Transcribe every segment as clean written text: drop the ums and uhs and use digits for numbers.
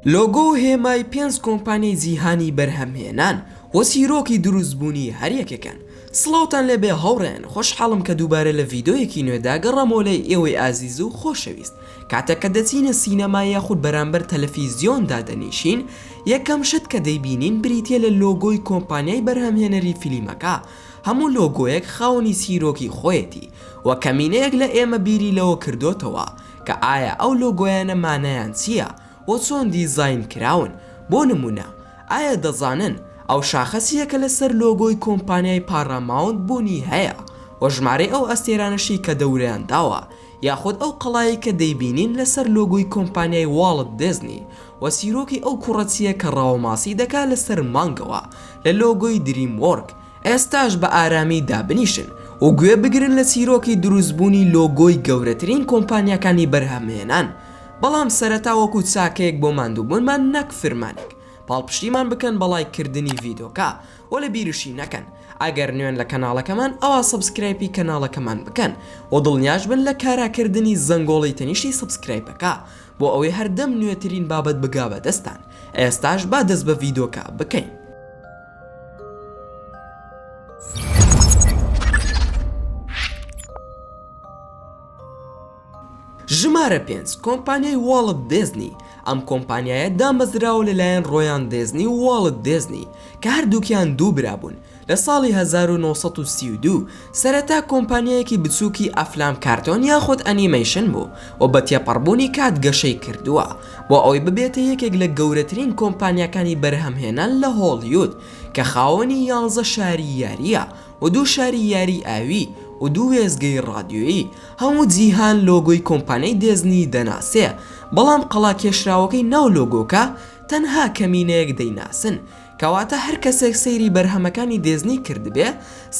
لۆگۆ هێمای 5 کۆمپانیای جیهانی بەرهەمهێنان وە سیرۆکی دروستبوونی هەریەکەکەن. سڵاوتان لێبێ هەوڕێن، خۆشحاڵم کە دووبارە لە ڤیدۆیەکی نوێدا گەڕامۆلەی ئێوەی ئازیز و خۆشەویست. کاتێک کە دەچینە سینەما یاخود بەرامبەر تەلەڤیزیۆندا دەنیشین، یەکەم شت کە دەیبینین بریتیە لە لۆگۆی کۆمپانیای بەرهەمهێنەری فیلمەکە. هەموو لۆگۆیەک خاوەنی سیرۆکی خۆیەتی وە کەمینەیەک لە ئێمە بیری لەوە کردوتەوە کە ئایا ئەو لۆگۆیانە مانایان چییە و چۆن دیزاین کراون. بۆ نمونە، ئایا دەزانن ئەو شاخەسیەکە لەسەر لۆگۆی کۆمپانیای پاراماونت بوونی هەیە و ژمارەی ئەو ئەستێرانشی کە دەورەیان داوە، یاخود ئەو قەڵایی کە دەیبینین لەسەر لۆگۆی کۆمپانیای واڵت دیزنی و سیرۆکی ئەو کوڕەچیە کە ڕاوماسی دەکات لەسەر مانگەوە لە لۆگۆی دریم وۆرک. ئێستاش بە ئارامی دابنیشن و گوێ بگرن لە چیرۆکی دروستبوونی لۆگۆی گەورەترین کۆمپانیەکانی بەرهەمهێنان. بەڵام سەرەتا وەکو چاکەیەک بۆ ماندووبوونمان نەک فرمانێک پاڵپشتیمان بکەن بەڵایکردنی ڤیدۆکە و لە بیرشی نەکەن. ئەگەر نوێن لە کەناڵەکەمان ئەوە سبسکرایبی کەناڵەکەمان بکەن و دڵنیاش بن لە کاراکردنی زەنگۆڵی تەنیشتی سبسکرایبەکە بۆ ئەوەی هەردەم نوێترین بابەت بگا بە دەستان. ئێستاش با دەست بە ڤیدۆکە بکەین. ژمارە 5 کۆمپانیای واڵت دیزنی. ئەم کۆمپانیایە دامەزراوە لەلایەن ڕۆیان دیزنی و واڵت دیزنی کە هەردووکیان دوو برابوون. لە ساڵی 1932 سەرەتا کۆمپانیایەکی بچووکی ئەفلام کارتۆن یاخود ئەنیمەیشن بوو و بە تێپەڕبوونی کات گەشەی کردووە بۆ ئەوەی ببێتە یەکێک لە گەورەترین کۆمپانیەکانی بەرهەمهێنان لە هۆڵیوود کە خاوەنی 11 شاری یاریە و 2 شاری یاری ئاوی و 2 وێزگەی ڕادیۆیی. هەموو جیهان لۆگۆی کۆمپانیای دیزنی دەناسێ، بەڵام قەڵا کێشراوەکەی ناو لۆگۆکە تەنها کەمینەیەک دەیناسن، کەواتە هەر کەسێک سەیری بەرهەمەکانی دیزنی کردبێ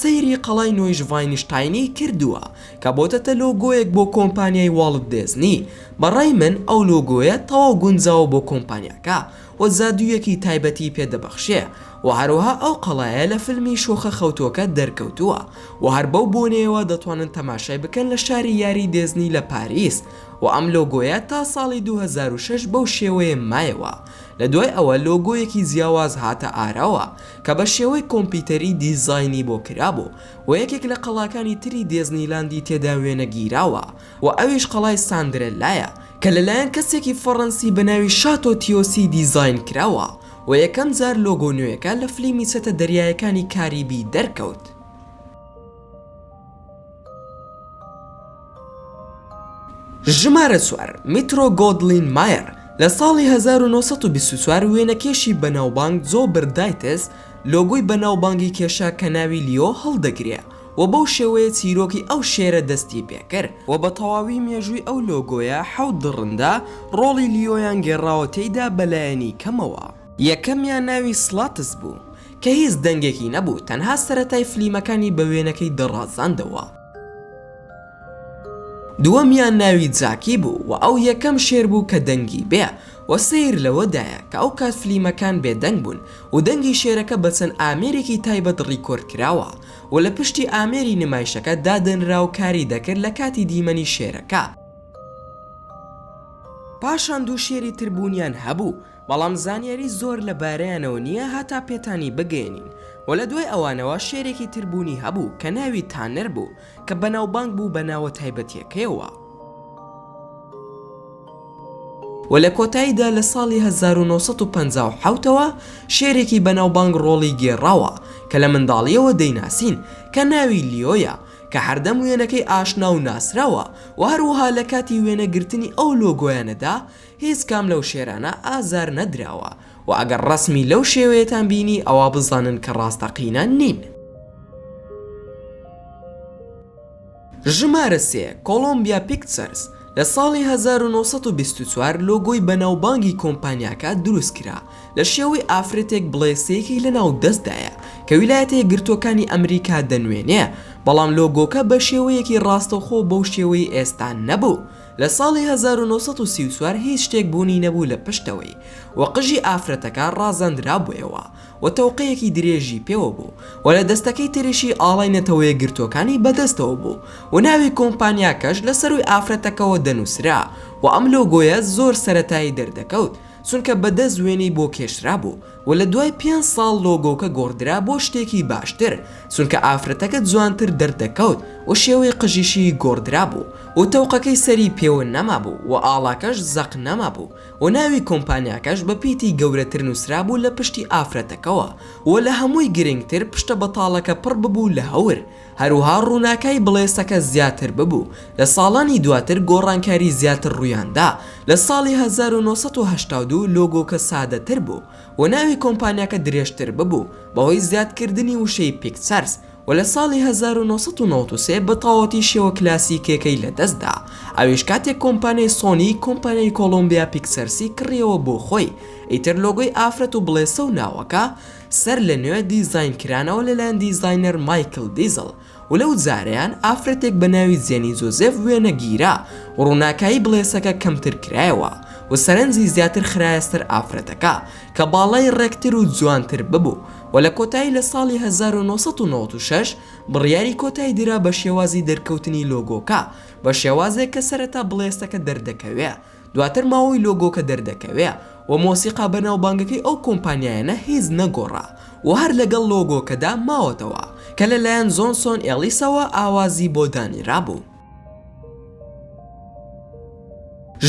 سەیری قەڵای نۆیژڤاینشتاینی کردووە کە بۆتەتە لۆگۆیەک بۆ کۆمپانیای واڵت دیزنی. بەڕای من ئەو لۆگۆیە تەواو گونجاوە بۆ کۆمپانیاکە و زادوویەکی تایبەتی پێدەبەخشێ و هەروەها ئەو قەڵایە لە فیلمی شۆخە خەوتۆکە دەرکەوتووە و هەر بەو بۆنەوە دەتوانن تەماشای بکەن لە شاری یاری دیزنی لە پاریس و ئەم لۆگۆیە تا ساڵی 2006 بەو شێوەیە مایەوە. لە دوای ئەوە لۆگۆیەکی جیاواز هاتە ئاراوە کە بە شێوەی کۆمپیوتەری دیزاینی بۆ کرابوو و یەکێک لە قەڵاکانی تری دیزنیلاندی تێدا وێنە گیراوە و ئەویش قەڵای ساندرێلایە کە لەلایەن کەسێکی فەڕەنسی بەناوی شاتۆ تیۆسی دیزاین کراوە و یەکەم جار لۆگۆ نوێیەکە لە فلیمی چەتە دەریایەکانی کاریبی دەرکەوت. ژمارە 4 میترۆ گۆلدوین مایر. لە ساڵی 1924 وێنەکێشی بەناوبانگ جۆ بردایتس لۆگۆی بەناوبانگی کێشە کە ناوی لیۆ هەڵدەگرێ و بەو شێوەیە چیرۆکی ئەو شێرە دەستی پێکرد و بە تەواوی مێژووی ئەو لۆگۆیە 7 دڕندا ڕۆڵی لیۆیان گێڕاوە تێیدا بەلایەنی کەمەوە. یەکەمیان ناوی سلاتس بوو کە هیچ دەنگێکی نەبوو، تەنها سەرەتای فلیمەکانی بە وێنەکەی دەڕازاندەوە. دووەمیان ناوی جاکی بوو و ئەو یەکەم شێر بوو کە دەنگی بێ و سیر لەوەدایە کە ئەو کات فلیمەکان بێدەنگ بوون و دەنگی شێرەکە بە چەند ئامێرێکی تایبەت ڕیکۆرد کراوە و لە پشتی ئامێری نمایشەکە دادەنرا و کاری دەکرد لە کاتی دیمەنی شێرەکە. پاشان دوو شێری تربوونیان هەبوو، بەڵام زانیاری زۆر لەبارەیانەوە نییە هاتا پێتانی بگەێنین و لە دوای ئەوانەوە شێرێکی تربوونی هەبوو کە ناوی تانەر بوو کە بەناوبانگ بوو بە ناوە تایبەتیەکەیەوە. و لە کۆتاییدا لە ساڵی 1957ەوە شێرێکی بەناوبانگ ڕۆڵی گێڕاوە کە لە منداڵیەوە دەیناسین کە ناوی لیۆیە کە هەردەم وێنەکەی ئاشنا و ناسراوە و هەروەها لە کاتی وێنەگرتنی ئەو لۆگۆیانەدا هیچ کام لەو شێرانە ئازار نەدراوە و ئەگەر ڕسمی لەو شێوەیەتان بینی ئەوە بزانن کە ڕاستەقینە نین. ژمارە 3 کۆلۆمبیا پیکچەرز. لە ساڵی 1924 لۆگۆی بەناوبانگی کۆمپانیاکە دروست کرا لە شێوەی ئافرەتێک بڵێسەیەکی لە ناو دەستدایە کە ویلایەتە یەکگرتووەکانی ئەمریکا دەنوێنێ، بەڵام لۆگۆکە بە شێوەیەکی ڕاستەوخۆ بەو شێوەی ئێستا نەبوو. لە ساڵی 1934 هیچ شتێک بوونی نەبوو لە پشتەوەی و قژی ئافرەتەکە ڕازاندرا بوویەوە و تەوقەیەکی درێژی پێوە بوو و لە دەستەکەی تریشی ئاڵای نەتەوەیە گرتوەکانی بەدەستەوە بوو و ناوی کۆمپانیاکەش لە سەروی ئافرەتەکەەوە دەنووسرا و ئەم لۆگۆیە زۆر سەرەتایی دەردەکەوت چونکە بەدەست وێنەی بۆ کێشرا بوو و لە دوای 5 ساڵ لۆگۆکە گۆڕدرا بۆ شتێکی باشتر چونکە ئافرەتەکە جوانتر دەردەکەوت و شێوەی قژیشی گۆڕدرا بوو و تەوقەکەی سەری پێوە نەما بوو و ئاڵاکەش زەق نەما بوو و ناوی کۆمپانیاکەش بە پیتی گەورەتر نووسرا بوو لە پشتی ئافرەتەکەوە و لە هەمووی گرنگتر پشتە بەتاڵەکە پڕ ببوو لە هەور هەروها ڕووناکای بڵێسەکە زیاتر ببوو لە ساڵانی دواتر گۆڕانکاری زیاتر ڕوویاندا لە ساڵی 1982 لۆگۆکە سادەتر بوو و ناوی کۆمپانیاکە درێژتر ببوو بەهۆی زیادکردنی وشەی پیکسارس و لە ساڵی 1993 بە تەواوەتی شێوە کلاسیکەکەی لەدەستدا ئەویش کاتێک کۆمپانیای سۆنی کۆمپانیای کۆلۆمبیا پیکسەرسی کڕیەوە بۆ خۆی ئیتر لۆگۆی ئافرەت و بڵێسە و ناوەکە سەر لە نوێ دیزاین کرانەوە لەلایەن دیزاینەر مایکل دیزل و لەو جارەیان ئافرەتێک بە ناوی جێنی جۆزێف وێنەگیرا و ڕووناکایی بڵێسەکە کەمتر کرایەوە و سەرنجی زیاتر خرایەستر ئافرەتەکە کە باڵای ڕێکتر و جوانتر ببوو و لە کۆتایی لە ساڵی 1996 بڕیاری کۆتایی درا بە شێوازی دەرکەوتنی لۆگۆکە بە شێوازێک کە سەرەتا بڵێستەکە دەردەکەوێ دواتر ماوەی لۆگۆکە دەردەکەوێ و مۆسیقا بەناوبانگەکەی ئەو کۆمپانیایانە هیچ نەگۆڕا و هەر لەگەڵ لۆگۆکەدا ماوەتەوە کە لەلایەن جۆنسۆن ئێلیسەوە ئاوازی بۆ دانیرابوو.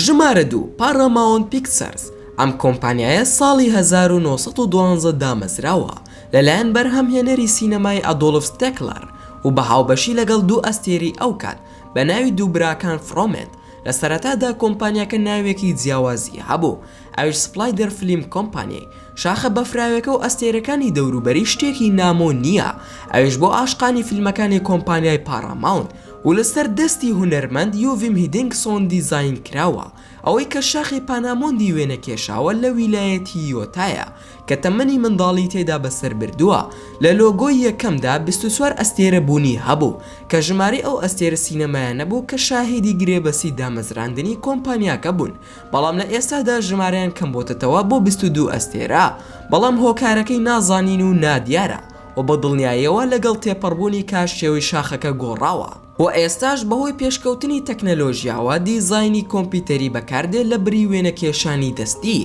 ژمارە 2 پاراماونت پیکچەرز ئەم کۆمپانیایە ساڵی 1912 دامەزراوە لەلایەن بەرهەمهێنەری سینەمای ئەدۆڵف ستێکلەر و بە هاوبەشی لەگەڵ دوو ئەستێری ئەو کات بە ناوی دوو براکان فرۆمێت. لە سەرەتادا کۆمپانیاکە ناوێکی جیاوازی هەبوو ئەوش سپلایدەر فیلم کۆمپانی شاخە بەفراوێکە و ئەستێرەکانی دەوروبەری شتێکی نامۆ نییە ئەوش بۆ ئاشقانی فیلمەکانی کۆمپانیای پاراماونت و لەسەر دەستی هونەرمەند یۆڤیم هیدینگسۆن دیزاین کراوە ئەوەی کە شاخی پانامۆندی وێنە کێشاوە لە ویلایەتی یۆتایە کە تەمەنی منداڵی تێدا بەسەر بردووە لە لۆگۆی یەکەمدا 24 ئەستێرە بوونی هەبوو کە ژماری ئەو ئەستێرە سینەمایە نەبوو کە شاهیدی گرێبەسی دامەزراندنی کۆمپانیاکە بوون بەڵام لە ئێستادا ژمارەیان کەم بۆتەوە بۆ 22 ئەستێرە بەڵام هۆکارەکەی نازانین و نادیارە و بە دڵنیاییەوە لەگەڵ تێپەڕبوونی کاش شێوەی شاخەکە گۆڕاوە و ئێستاش بەهۆی پێشکەوتنی تەکنەلۆژیاوە دیزاینی کۆمپیوتەری بەکاردێت لە بری وێنە کێشانی دەستی.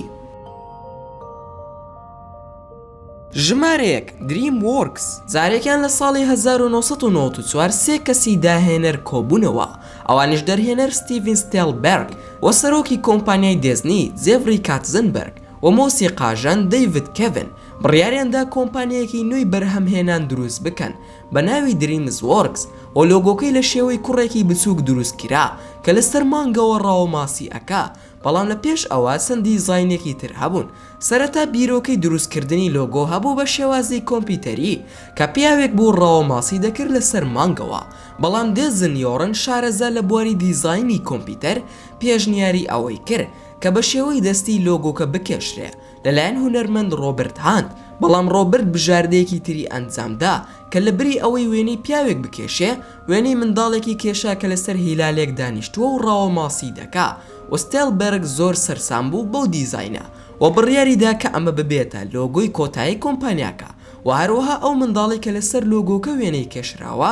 ژمارەیەک DreamWorks جارێکیان لە ساڵی 1994 سێ کەسی داهێنەر کۆبوونەوە ئەوانش دەرهێنەر ستیڤن سپیلبەرگ و سەرۆکی کۆمپانیای دێزنی جێفری کاتزنبەرگ و مۆسیقاژان دەیڤید کێڤن بڕیاریاندا کۆمپانیایەکی نوێی بەرهەمهێنان دروست بکەن بە ناوی DreamWorks و لۆگۆکەی لە شێوەی کوڕێکی بچووک دروست کرا کە لەسەر مانگەوە ڕاوەماسی ئەکا بەڵام لە پێش ئەوە چەند دیزاینێکی تر هەبوون سەرەتا بیرۆکەی دروستکردنی لۆگۆ هەبوو بە شێوازی کۆمپیوتەری کە پیاوێک بوو ڕاوەماسی دەکرد لەسەر مانگەوە بەڵام دێزنیۆڕن شارەزا لە بواری دیزاینی کۆمپیوتەر پێشنیاری ئەوەی کرد کە بە شێوەی دەستی لۆگۆکە بکێشرێ لەلایەن هونەرمەند ڕۆبرت هاند بەڵام ڕۆبرت بژاردەیەکی تری ئەنجامدا کە لە بری ئەوەی وێنەی پیاوێک بکێشێ وێنەی منداڵێکی کێشا کە لەسەر هیلالێک دانیشتووە و ڕاوەماسی دەکا و ستێلبەرگ زۆر سەرسام بوو بەو دیزاینە و بڕیاریدا کە ئەمە ببێتە لۆگۆی کۆتایی کۆمپانیاکە و هەروەها ئەو منداڵی کە لەسەر لۆگۆکە وێنەی کێشراوە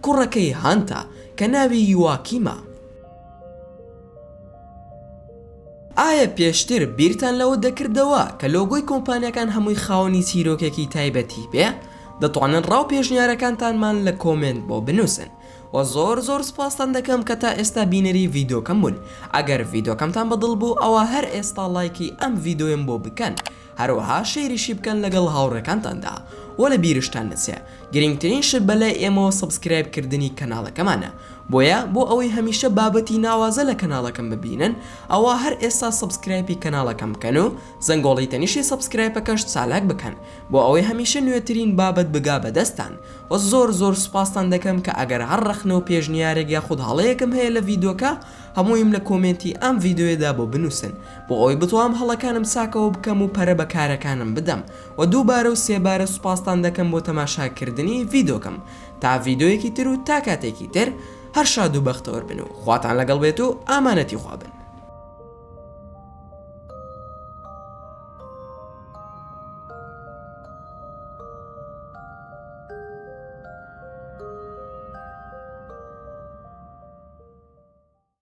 کوڕەکەی هانتە کە ناوی یواکیمە. ئایا پێشتر بیرتان لەوە دەکردەوە کە لۆگۆی کۆمپانیەکان هەمووی خاوەنی چیرۆکێکی تایبەتی بێ؟ دەتوانن ڕاو پێشنیارەکانتانمان لە کۆمنت بۆ بنووسن و زۆر سپاسان دەکەم کە تا ئێستا بینەری ڤیدۆکەم بوون. ئەگەر ڤیدۆکەمتان بەدڵ بوو ئەوە هەر ئێستا لایکی ئەم ڤیدۆیم بۆ بکەن هەروەها شەیریشی بکەن لەگەڵ هاوڕێکانتاندا و لە بیرشتان نەچێ گرنگترین شت بەلای ئێمەوە سبسکرایبکردنی کەناڵەکەمانە بۆیە بۆ ئەوەی هەمیشە بابەتی ناوازە لە کەناڵەکەم ببینن ئەوە هەر ئێستا سبسکرایبی کەناڵەکەم بکەن و زەنگۆڵی تەنیشی سبسکرایبەکەش چالاک بکەن بۆ ئەوەی هەمیشە نوێترین بابەت بگا بەدەستان و زۆر سپاسان دەکەم کە ئەگەر هەر ڕەخنە و پێشنیارێک یاخود هەڵەیەکم هەیە لە ڤیدۆکە هەموویم لە کۆمنتی ئەم ڤیدۆیەدا بۆ بنووسن بۆ ئەوەی بتوام هەڵەکانم چاکەوە بکەم و پەرە بە کارەکانم بدەم و دووبارە و سێبارە سوپاسان دەکەم بۆ تەماشاکردنی ڤیدۆکەم تا ڤیدۆیەکی تر و تا کاتێکی تر هەر شاد و بەختەوەر بن و خواتان لەگەڵ بێت و ئامانەتی خوا بن.